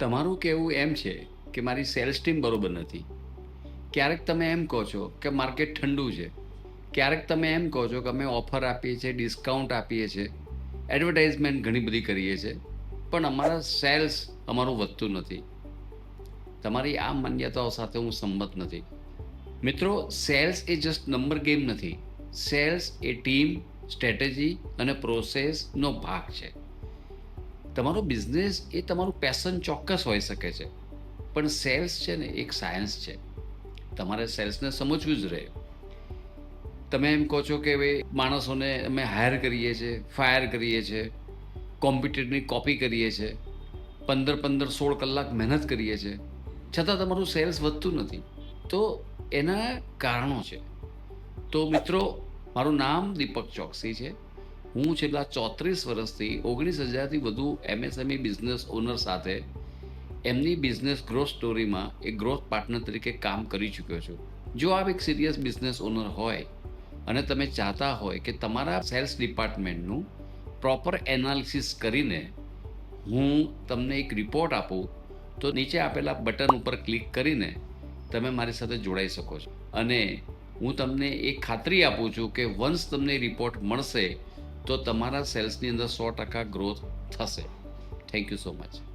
તમારું કહેવું એમ છે કે મારી સેલ્સ ટીમ બરોબર નથી. ક્યારેક તમે એમ કહો છો કે માર્કેટ ઠંડુ છે. ક્યારેક તમે એમ કહો છો કે અમે ઓફર આપીએ છીએ, ડિસ્કાઉન્ટ આપીએ છીએ, એડવર્ટાઇઝમેન્ટ ઘણી બધી કરીએ છીએ, પણ અમારા સેલ્સ અમારું વધતું નથી. તમારી આ માન્યતાઓ સાથે હું સંમત નથી. મિત્રો, સેલ્સ એ જસ્ટ નંબર ગેમ નથી. સેલ્સ એ ટીમ, સ્ટ્રેટેજી અને પ્રોસેસનો ભાગ છે. તમારો બિઝનેસ એ તમારું પેશન ચોક્કસ હોઈ શકે છે, પણ સેલ્સ છે ને એક સાયન્સ છે. તમારે સેલ્સને સમજવું જ રહે. તમે એમ કહો છો કે ભાઈ માણસોને અમે હાયર કરીએ છીએ, ફાયર કરીએ છીએ, કોમ્પ્યુટરની કોપી કરીએ છીએ, 15-15, 16 કલાક મહેનત કરીએ છીએ, છતાં તમારું સેલ્સ વધતું નથી. તો એના કારણો છે. તો મિત્રો, મારું નામ દીપક ચોકસી છે. હું છેલ્લા 34 વર્ષથી 19,000થી વધુ MSME બિઝનેસ ઓનર સાથે એમની બિઝનેસ ગ્રોથ સ્ટોરીમાં એક ગ્રોથ પાર્ટનર તરીકે કામ કરી ચૂક્યો છું. જો આપ એક સિરિયસ બિઝનેસ ઓનર હોય અને તમે ચાહતા હોય કે તમારા સેલ્સ ડિપાર્ટમેન્ટનું પ્રોપર એનાલિસિસ કરીને હું તમને એક રિપોર્ટ આપું, તો નીચે આપેલા બટન ઉપર ક્લિક કરીને તમે મારી સાથે જોડાઈ શકો છો. અને હું તમને એક ખાતરી આપું છું કે વન્સ તમને રિપોર્ટ મળશે તો તમારા સેલ્સની અંદર 100% ગ્રોથ થશે. Thank you so much.